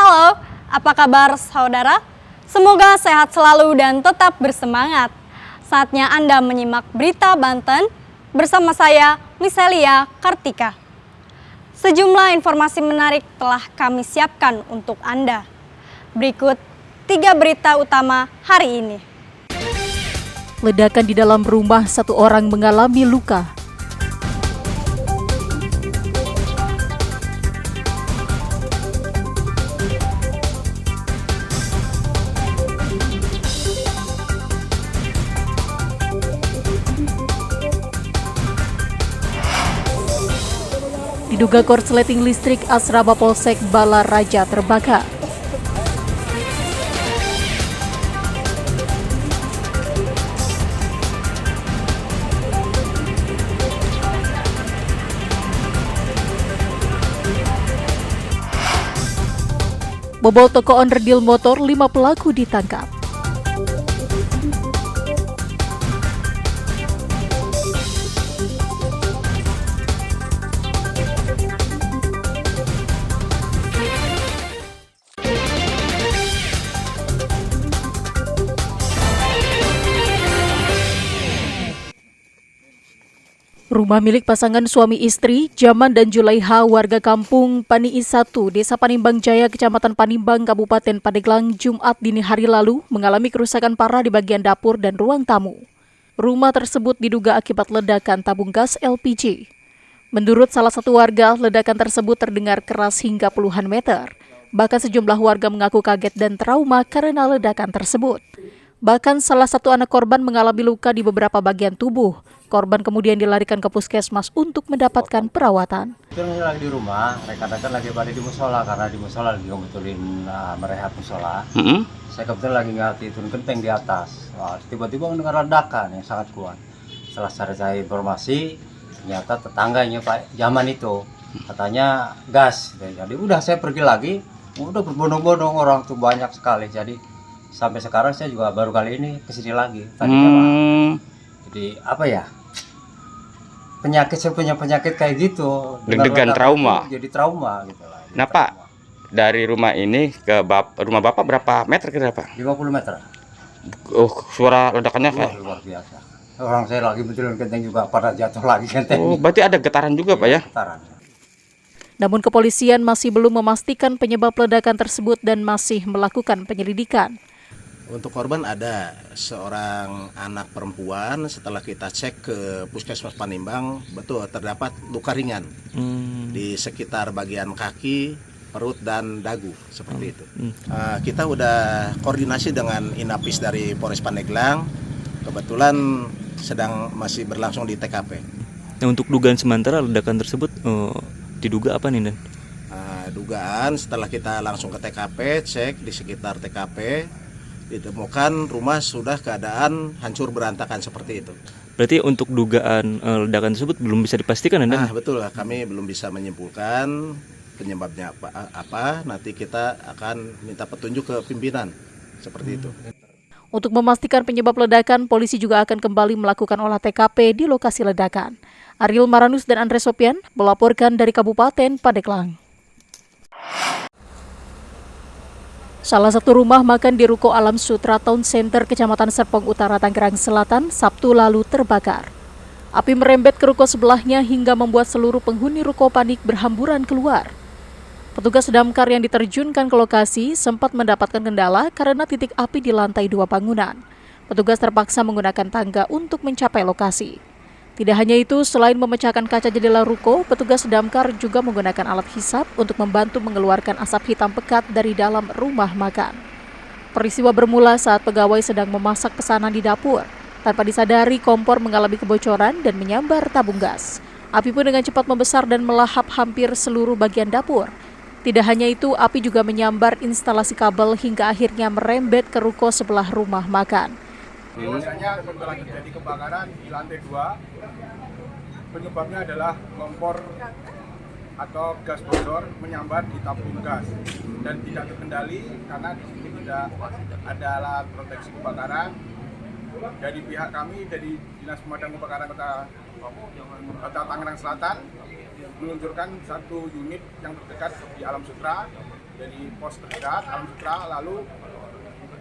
Halo, apa kabar saudara? Semoga sehat selalu dan tetap bersemangat. Saatnya Anda menyimak berita Banten bersama saya, Miselia Kartika. Sejumlah informasi menarik telah kami siapkan untuk Anda. Berikut 3 berita utama hari ini. Ledakan di dalam rumah, 1 orang mengalami luka. Diduga korsleting listrik asrama Polsek Balaraja terbakar. Bobol toko onderdil motor, 5 pelaku ditangkap. Rumah milik pasangan suami istri, Jaman dan Julaiha, warga kampung Paniis 1, Desa Panimbang Jaya, Kecamatan Panimbang, Kabupaten Pandeglang, Jumat dini hari lalu mengalami kerusakan parah di bagian dapur dan ruang tamu. Rumah tersebut diduga akibat ledakan tabung gas LPG. Menurut salah satu warga, ledakan tersebut terdengar keras hingga puluhan meter. Bahkan sejumlah warga mengaku kaget dan trauma karena ledakan tersebut. Bahkan salah satu anak korban mengalami luka di beberapa bagian tubuh. Korban kemudian dilarikan ke puskesmas untuk mendapatkan perawatan. Itu lagi di rumah, rekan-rekan lagi pada di musola karena di musola lagi ngebetulin merehab musola. Saya kebetulan lagi turun genteng di atas. Tiba-tiba mendengar ledakan yang sangat kuat. Setelah saya informasi, ternyata tetangganya Pak Jaman itu katanya gas. Jadi udah saya pergi lagi, udah berbondong-bondong orang tuh banyak sekali. Jadi sampai sekarang saya juga baru kali ini kesini lagi. Tadinya Pak. Jadi apa ya? Saya punya penyakit kayak gitu. Deg-degan trauma. Jadi trauma gitu lah. Nah Pak, dari rumah ini ke rumah Bapak berapa meter kira Pak? 50 meter. Oh, suara ledakannya kayak luar biasa. Orang saya lagi betulin genteng juga pada jatuh lagi genteng. Oh, berarti ada getaran juga Pak ya? Getaran. Namun kepolisian masih belum memastikan penyebab ledakan tersebut dan masih melakukan penyelidikan. Untuk korban ada seorang anak perempuan, setelah kita cek ke Puskesmas Panimbang, betul terdapat luka ringan di sekitar bagian kaki, perut, dan dagu, seperti itu. Kita udah koordinasi dengan Inapis dari Polres Pandeglang, kebetulan masih berlangsung di TKP. Nah, untuk dugaan sementara ledakan tersebut diduga apa nih Dan? Dugaan setelah kita langsung ke TKP, cek di sekitar TKP, ditemukan rumah sudah keadaan hancur berantakan seperti itu. Berarti untuk dugaan ledakan tersebut belum bisa dipastikan Dan? Betul, kami belum bisa menyimpulkan penyebabnya apa. Nanti kita akan minta petunjuk ke pimpinan seperti itu. Untuk memastikan penyebab ledakan, polisi juga akan kembali melakukan olah TKP di lokasi ledakan. Ariel Maranus dan Andre Sopian melaporkan dari Kabupaten Pandeglang. Salah satu rumah makan di Ruko Alam Sutra Town Center, Kecamatan Serpong Utara, Tangerang Selatan, Sabtu lalu terbakar. Api merembet ke ruko sebelahnya hingga membuat seluruh penghuni ruko panik berhamburan keluar. Petugas damkar yang diterjunkan ke lokasi sempat mendapatkan kendala karena titik api di lantai 2 bangunan. Petugas terpaksa menggunakan tangga untuk mencapai lokasi. Tidak hanya itu, selain memecahkan kaca jendela ruko, petugas damkar juga menggunakan alat hisap untuk membantu mengeluarkan asap hitam pekat dari dalam rumah makan. Peristiwa bermula saat pegawai sedang memasak pesanan di dapur. Tanpa disadari, kompor mengalami kebocoran dan menyambar tabung gas. Api pun dengan cepat membesar dan melahap hampir seluruh bagian dapur. Tidak hanya itu, api juga menyambar instalasi kabel hingga akhirnya merembet ke ruko sebelah rumah makan. Biasanya setelah terjadi kebakaran di lantai 2, penyebabnya adalah kompor atau gas bocor menyambar di tabung gas dan tidak terkendali karena di sini tidak ada alat proteksi kebakaran. Dari pihak kami dari Dinas Pemadam Kebakaran Kota Tangerang Selatan meluncurkan 1 unit yang terdekat di Alam Sutra dari pos terdekat Alam Sutra, lalu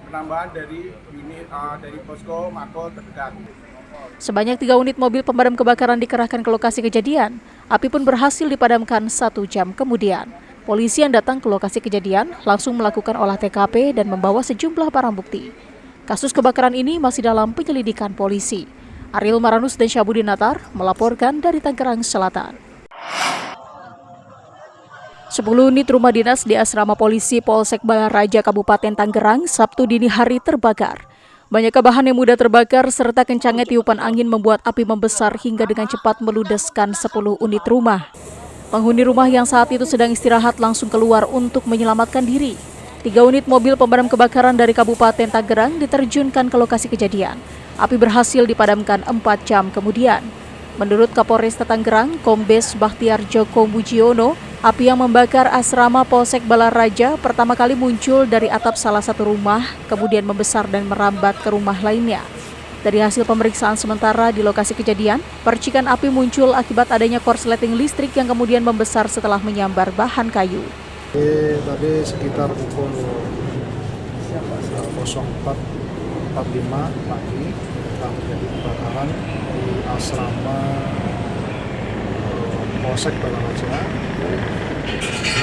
penambahan dari unit dari posko Mako terdekat. Sebanyak 3 unit mobil pemadam kebakaran dikerahkan ke lokasi kejadian. Api pun berhasil dipadamkan 1 jam kemudian. Polisi yang datang ke lokasi kejadian langsung melakukan olah TKP dan membawa sejumlah barang bukti. Kasus kebakaran ini masih dalam penyelidikan polisi. Ariel Maranus dan Syabudin Natar melaporkan dari Tangerang Selatan. 10 unit rumah dinas di asrama polisi Polsek Balaraja Kabupaten Tangerang Sabtu dini hari terbakar. Banyaknya bahan yang mudah terbakar serta kencangnya tiupan angin membuat api membesar hingga dengan cepat meludeskan 10 unit rumah. Penghuni rumah yang saat itu sedang istirahat langsung keluar untuk menyelamatkan diri. 3 unit mobil pemadam kebakaran dari Kabupaten Tangerang diterjunkan ke lokasi kejadian. Api berhasil dipadamkan 4 jam kemudian. Menurut Kapolresta Tangerang, Kombes Bakhtiar Joko Mujiono, api yang membakar asrama Polsek Balaraja pertama kali muncul dari atap salah satu rumah, kemudian membesar dan merambat ke rumah lainnya. Dari hasil pemeriksaan sementara di lokasi kejadian, percikan api muncul akibat adanya korsleting listrik yang kemudian membesar setelah menyambar bahan kayu. Tadi sekitar pukul 04.45 pagi telah terjadi kebakaran di asrama Polsek Balaraja.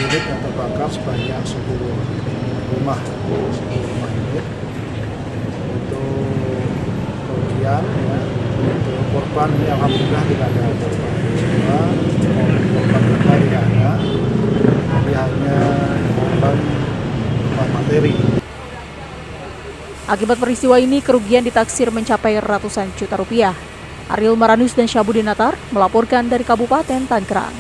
Unit yang terbakar sebanyak 10 rumah unit. Kemudian untuk korban ini alhamdulillah tidak ada korban jiwa, korban luka tidak ada, tapi hanya korban materi. Akibat peristiwa ini, kerugian ditaksir mencapai ratusan juta rupiah. Ariel Maranus dan Syabudin Natar melaporkan dari Kabupaten Tangerang.